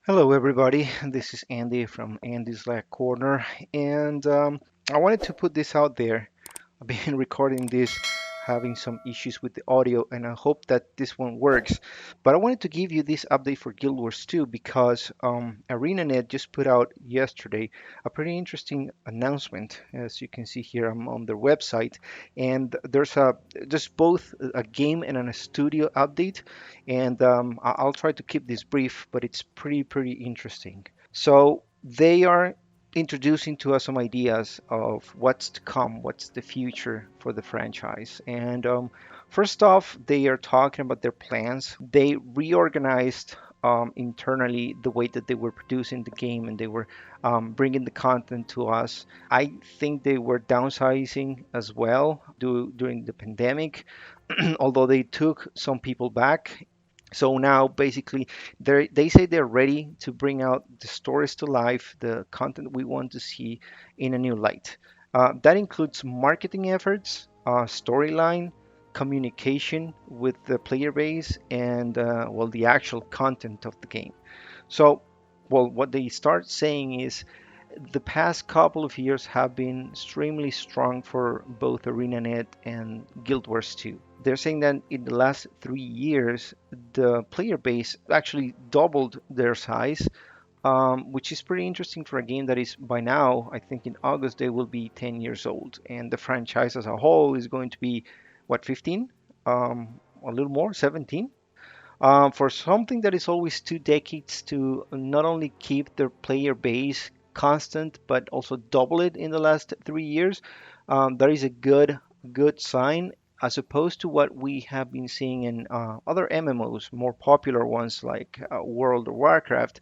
Hello, everybody. This is Andy from Andy's Lack Corner, and I wanted to put this out there. I've been recording this, having some issues with the audio, and I hope that this one works. But I wanted to give you this update for Guild Wars 2 because ArenaNet just put out yesterday a pretty interesting announcement. As you can see here, I'm on their website, and there's just both a game and a studio update. And I'll try to keep this brief, but it's pretty interesting. So they are introducing to us some ideas of what's to come, what's the future for the franchise. And first off, they are talking about their plans. They reorganized internally the way that they were producing the game and they were bringing the content to us. I think they were downsizing as well during the pandemic, although they took some people back. So now basically they say they're ready to bring out the stories to life, the content we want to see in a new light. That includes marketing efforts, storyline, communication with the player base, and well, the actual content of the game. So, well, what they start saying is the past couple of years have been extremely strong for both ArenaNet and Guild Wars 2. They're saying that in the last 3 years, the player base actually doubled their size, which is pretty interesting for a game that is by now, I think in August, they will be 10 years old. And the franchise as a whole is going to be, what, 15? A little more, 17? For something that is always 2 decades to not only keep their player base constant but also double it in the last 3 years, that is a good sign as opposed to what we have been seeing in other MMOs, more popular ones like World of Warcraft.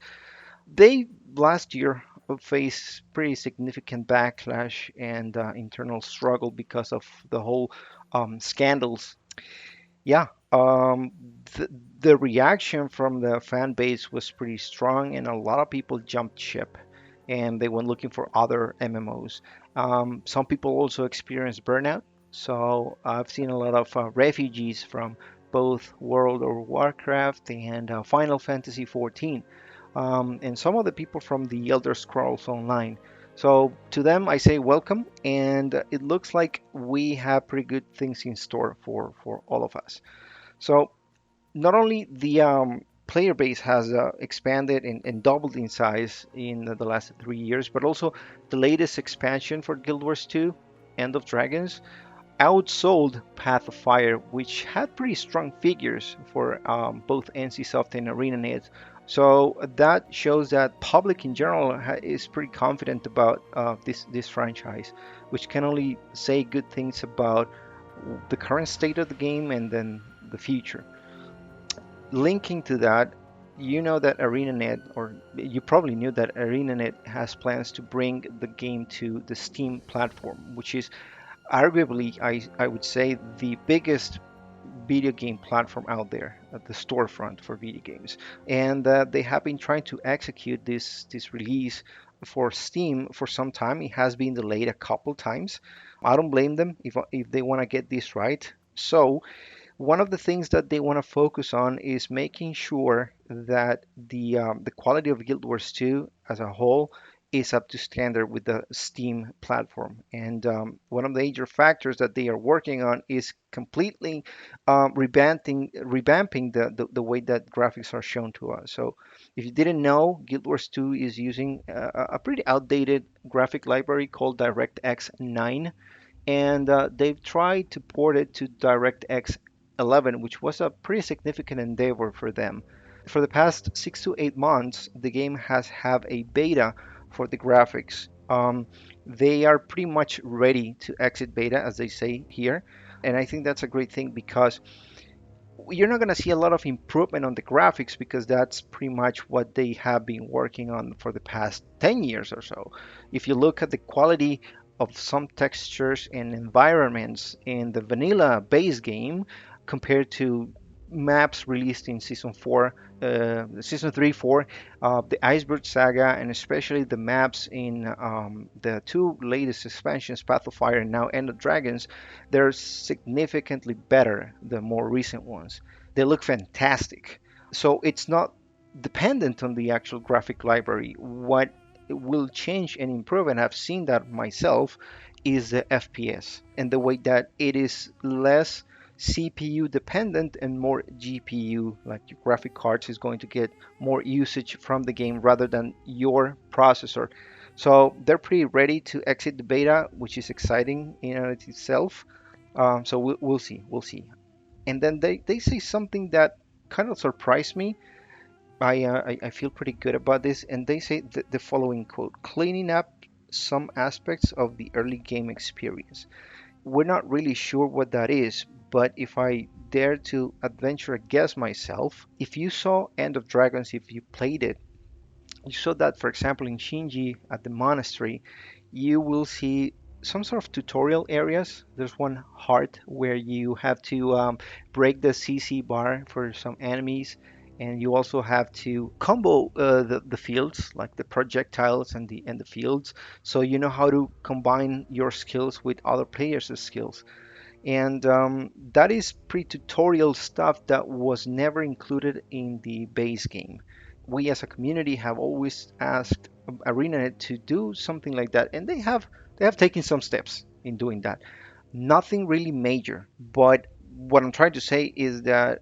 They last year faced pretty significant backlash and internal struggle because of the whole scandals. Yeah, the, the reaction from the fan base was pretty strong, and a lot of people jumped ship and they went looking for other MMOs. Some people also experienced burnout. So I've seen a lot of refugees from both World of Warcraft and Final Fantasy 14, and some of the people from the Elder Scrolls Online. So to them, I say welcome, and it looks like we have pretty good things in store for all of us. So not only the player base has expanded and doubled in size in the last 3 years, but also the latest expansion for Guild Wars 2, End of Dragons, outsold Path of Fire, which had pretty strong figures for both NCSoft and ArenaNet. So that shows that public in general is pretty confident about this franchise, which can only say good things about the current state of the game and then the future. Linking to that, you know that ArenaNet, or you probably knew that ArenaNet has plans to bring the game to the Steam platform, which is arguably, I would say, the biggest video game platform out there at the storefront for video games. And they have been trying to execute this release for Steam for some time. It has been delayed a couple times. I don't blame them if they want to get this right. So one of the things that they want to focus on is making sure that the quality of Guild Wars 2 as a whole is up to standard with the Steam platform. And one of the major factors that they are working on is completely revamping the way that graphics are shown to us. So if you didn't know, Guild Wars 2 is using a pretty outdated graphic library called DirectX 9, and they've tried to port it to DirectX 11, which was a pretty significant endeavor for them. For the past 6 to 8 months, the game has had a beta for the graphics. They are pretty much ready to exit beta, as they say here, and I think that's a great thing because you're not going to see a lot of improvement on the graphics because that's pretty much what they have been working on for the past 10 years or so. If you look at the quality of some textures and environments in the vanilla base game compared to maps released in season 3, 4, the Iceberg Saga, and especially the maps in the two latest expansions, Path of Fire and now End of Dragons, they're significantly better, the more recent ones. They look fantastic. So it's not dependent on the actual graphic library. What will change and improve, and I've seen that myself, is the FPS and the way that it is less CPU dependent and more GPU, like your graphic cards is going to get more usage from the game rather than your processor. So they're pretty ready to exit the beta, which is exciting in and of itself. So we'll see, we'll see. And then they say something that kind of surprised me. I feel pretty good about this, and they say the following quote: cleaning up some aspects of the early game experience. We're not really sure what that is, but if I dare to adventure a guess myself, if you saw End of Dragons, if you played it, you saw that, for example, in Shinji at the monastery, you will see some sort of tutorial areas. There's one heart where you have to break the CC bar for some enemies, and you also have to combo the fields, like the projectiles and the fields, so you know how to combine your skills with other players' skills. And that is pre-tutorial stuff that was never included in the base game. We as a community have always asked ArenaNet to do something like that, and they have taken some steps in doing that. Nothing really major, but what I'm trying to say is that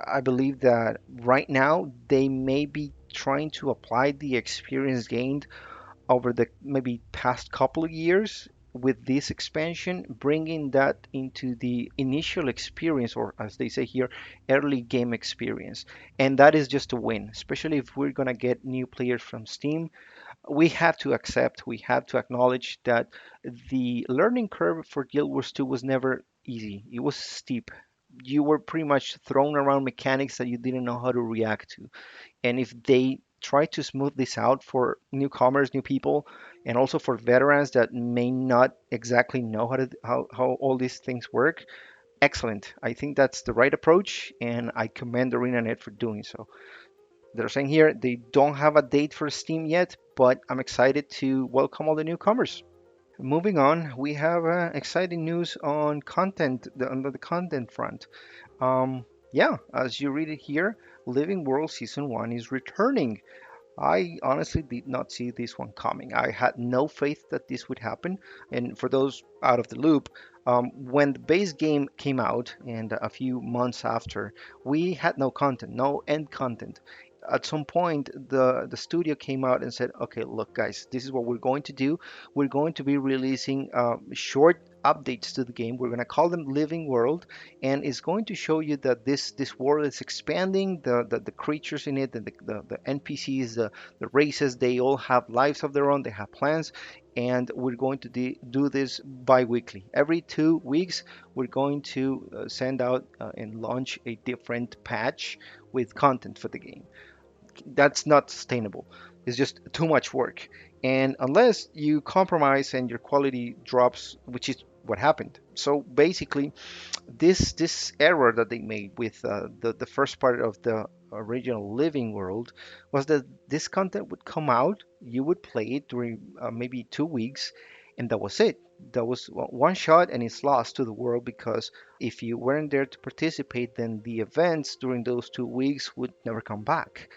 I believe that right now they may be trying to apply the experience gained over the maybe past couple of years with this expansion, bringing that into the initial experience, or as they say here, early game experience. And that is just a win, especially if we're going to get new players from Steam. We have to acknowledge that the learning curve for Guild Wars 2 was never easy. It was steep. You were pretty much thrown around mechanics that you didn't know how to react to. And if they try to smooth this out for newcomers, new people, and also for veterans that may not exactly know how all these things work, excellent. I think that's the right approach, and I commend ArenaNet for doing so. They're saying here they don't have a date for Steam yet, but I'm excited to welcome all the newcomers. Moving on, we have exciting news on on the content front. Yeah, as you read it here, Living World Season 1 is returning. I honestly did not see this one coming. I had no faith that this would happen. And for those out of the loop, when the base game came out and a few months after, we had no content, no end content. At some point, the studio came out and said, "Okay, look, guys, this is what we're going to do. We're going to be releasing short updates to the game. We're going to call them Living World, and it's going to show you that this world is expanding. The creatures in it, and the NPCs, the races, they all have lives of their own. They have plans, and we're going to do this bi-weekly. Every 2 weeks, we're going to send out and launch a different patch with content for the game. That's not sustainable. It's just too much work. And unless you compromise and your quality drops, which is what happened. So basically, this error that they made with the first part of the original Living World was that this content would come out, you would play it during maybe 2 weeks, and that was it. That was one shot, and it's lost to the world because if you weren't there to participate, then the events during those 2 weeks would never come back,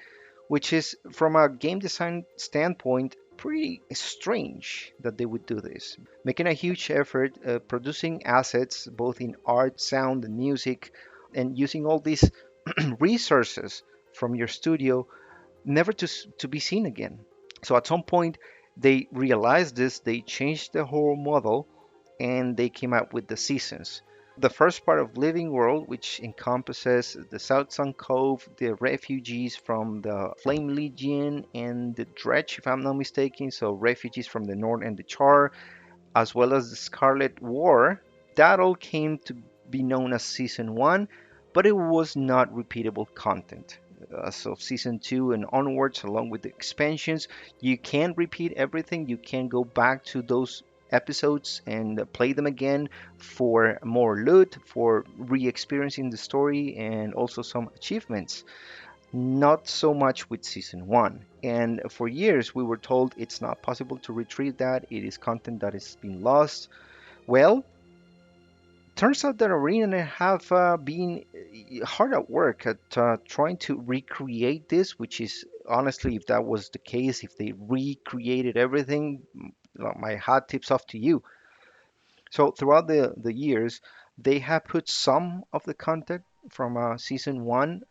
which is, from a game design standpoint, pretty strange that they would do this. Making a huge effort, producing assets both in art, sound, and music, and using all these resources from your studio, never to be seen again. So at some point, they realized this, they changed the whole model, and they came out with the seasons. The first part of Living World, which encompasses the South Sun Cove, the refugees from the Flame Legion, and the Dredge, if I'm not mistaken, so refugees from the North and the Char, as well as the Scarlet War, that all came to be known as Season 1, but it was not repeatable content. So Season 2 and onwards, along with the expansions, you can repeat everything. You can go back to those episodes and play them again for more loot, for re-experiencing the story, and also some achievements. Not so much with Season 1. And for years, we were told it's not possible to retrieve that. It is content that has been lost. Well, Turns out that ArenaNet have been hard at work at trying to recreate this, which is honestly, if that was the case, if they recreated everything, my hat tips off to you. So throughout the years, they have put some of the content from season one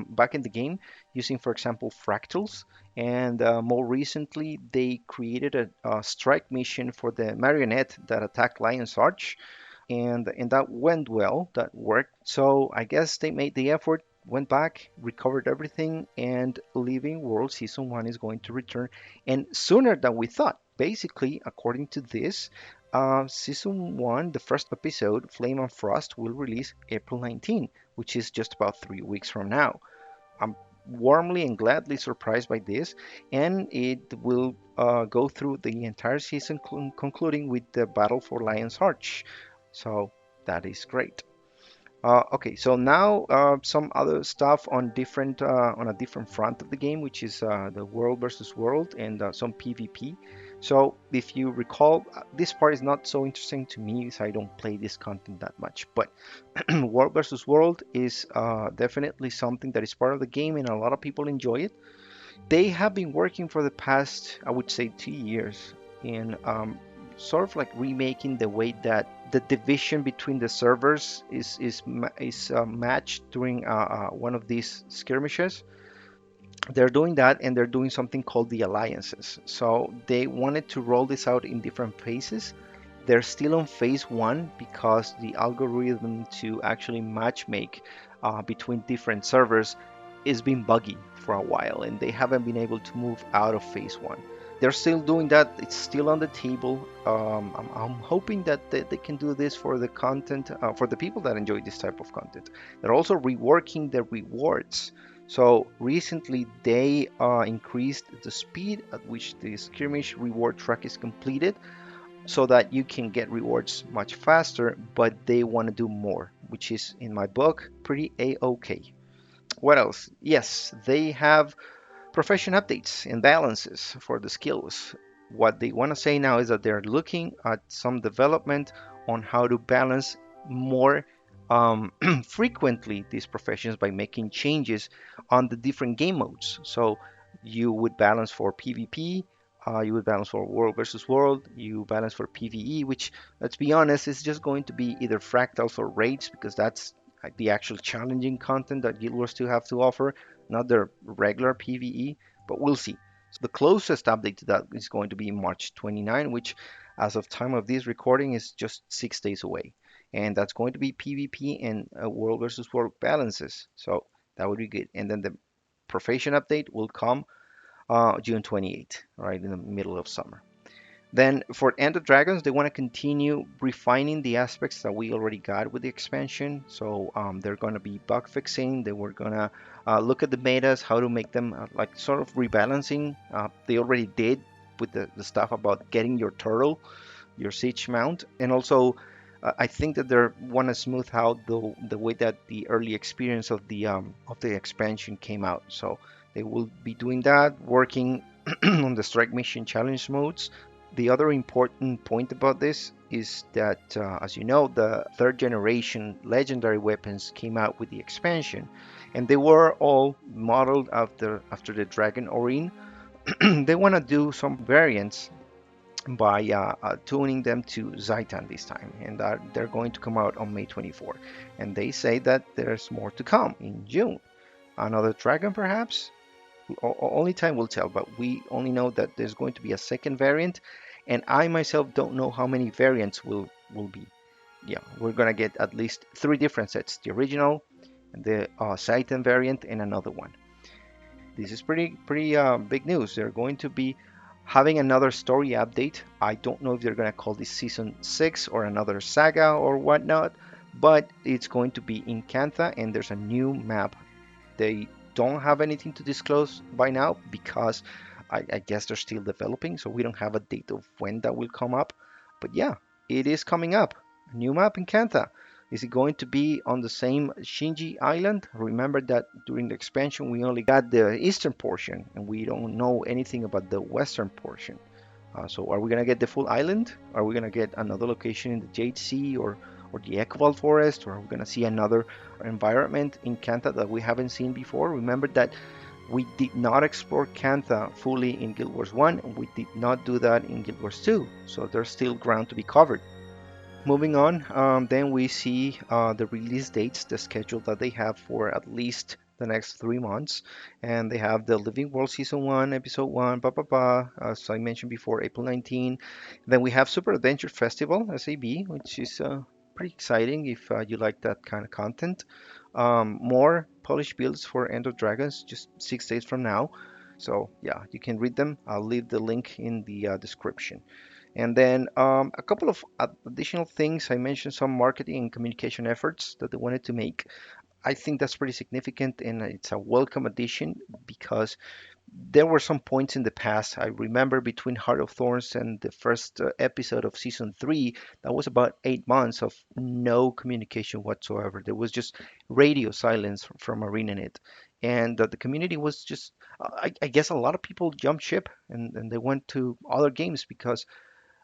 back in the game using, for example, fractals. And more recently, they created a strike mission for the marionette that attacked Lion's Arch, and that went well. That worked. So I guess they made the effort, went back, recovered everything, and Living World Season 1 is going to return, and sooner than we thought. Basically, according to this, Season 1, the first episode, Flame and Frost, will release April 19, which is just about 3 weeks from now. I'm warmly and gladly surprised by this, and it will go through the entire season, concluding with the battle for Lion's Arch. So that is great. Okay, so now some other stuff on different on a different front of the game, which is the world versus world and some PvP. So if you recall, this part is not so interesting to me, as I don't play this content that much. But world versus world is definitely something that is part of the game, and a lot of people enjoy it. They have been working for the past, I would say, 2 years in sort of like remaking the way that the division between the servers is matched during one of these skirmishes. They're doing that, and they're doing something called the alliances. So they wanted to roll this out in different phases. They're still on phase one because the algorithm to actually matchmake between different servers is been buggy for a while, and they haven't been able to move out of phase one. They're still doing that. It's still on the table. I'm hoping that they can do this for the content, for the people that enjoy this type of content. They're also reworking the rewards. So recently they increased the speed at which the skirmish reward track is completed so that you can get rewards much faster, but they want to do more, which is in my book pretty a-okay. What else? Yes, they have profession updates and balances for the skills. What they want to say now is that they're looking at some development on how to balance more frequently these professions by making changes on the different game modes. So you would balance for PvP, you would balance for world versus world, you balance for PvE, which, let's be honest, is just going to be either fractals or raids, because that's the actual challenging content that Guild Wars 2 have to offer, not their regular PvE, but we'll see. So the closest update to that is going to be March 29, which as of time of this recording is just 6 days away. And that's going to be PvP and world versus world balances. So that would be good. And then the profession update will come June 28th, right in the middle of summer. Then for End of Dragons, they want to continue refining the aspects that we already got with the expansion. So they're going to be bug fixing. They were going to look at the metas, how to make them like sort of rebalancing. They already did with the stuff about getting your turtle, your siege mount, and also I think that they want to smooth out the way that the early experience of the expansion came out. So they will be doing that, working on the strike mission challenge modes. The other important point about this is that, as you know, the third generation legendary weapons came out with the expansion, and they were all modeled after the Dragon Orin. They want to do some variants by tuning them to Zaitan this time, and they're going to come out on May 24. And they say that there's more to come in June. Another dragon, perhaps? Only time will tell, but we only know that there's going to be a second variant, and I myself don't know how many variants will be. Yeah, we're gonna get at least three different sets: the original, the Saitan variant, and another one. This is pretty big news. They're going to be having another story update. I don't know if they're gonna call this season 6 or another saga or whatnot, but it's going to be in Cantha, and there's a new map. They don't have anything to disclose by now because I guess they're still developing, so we don't have a date of when that will come up. But yeah, it is coming up. A new map in Cantha. Is it going to be on the same Shinji Island? Remember that during the expansion we only got the eastern portion and we don't know anything about the western portion. So are we gonna get the full island? Are we gonna get another location in the Jade Sea, or the Echoval Forest, or are we going to see another environment in Cantha that we haven't seen before? Remember that we did not explore Cantha fully in Guild Wars 1, and we did not do that in Guild Wars 2, so there's still ground to be covered. Moving on, then we see the release dates, the schedule that they have for at least the next 3 months. And they have the Living World Season 1, Episode 1, as I mentioned before, April 19. Then we have Super Adventure Festival, SAB, which is pretty exciting if you like that kind of content. More polished builds for End of Dragons just 6 days from now. So yeah, you can read them. I'll leave the link in the description. And then a couple of additional things. I mentioned some marketing and communication efforts that they wanted to make. I think that's pretty significant and it's a welcome addition because there were some points in the past. I remember between Heart of Thorns and the first episode of season 3, that was about 8 months of no communication whatsoever. There was just radio silence from ArenaNet. And the community was just, I guess a lot of people jumped ship and they went to other games because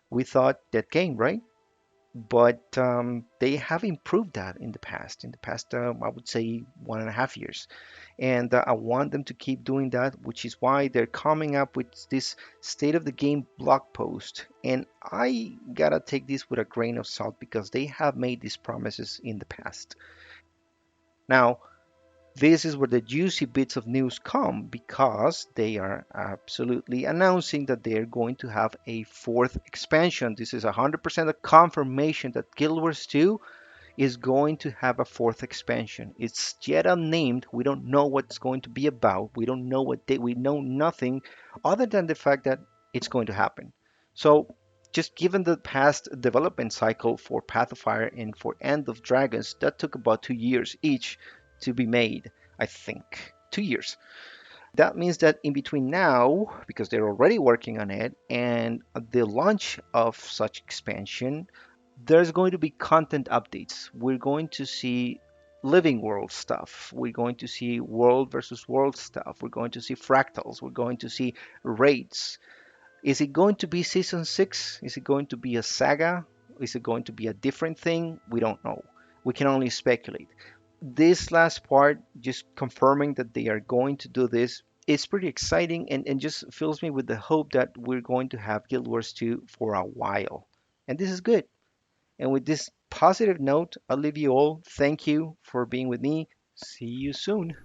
we thought that game, right? But they have improved that in the past. In the past, I would say 1.5 years, and I want them to keep doing that, which is why they're coming up with this state of the game blog post. And I gotta take this with a grain of salt because they have made these promises in the past. Now, this is where the juicy bits of news come because they are absolutely announcing that they are going to have a fourth expansion. This is 100% a confirmation that Guild Wars 2 is going to have a fourth expansion. It's yet unnamed. We don't know what it's going to be about. We don't know what date. We know nothing other than the fact that it's going to happen. So, just given the past development cycle for Path of Fire and for End of Dragons, that took about 2 years each to be made, I think. 2 years. That means that in between now, because they're already working on it, and the launch of such expansion, there's going to be content updates. We're going to see living world stuff. We're going to see world versus world stuff. We're going to see fractals. We're going to see raids. Is it going to be season 6? Is it going to be a saga? Is it going to be a different thing? We don't know. We can only speculate. This last part, just confirming that they are going to do this, is pretty exciting and just fills me with the hope that we're going to have Guild Wars 2 for a while. And this is good. And with this positive note, I'll leave you all. Thank you for being with me. See you soon.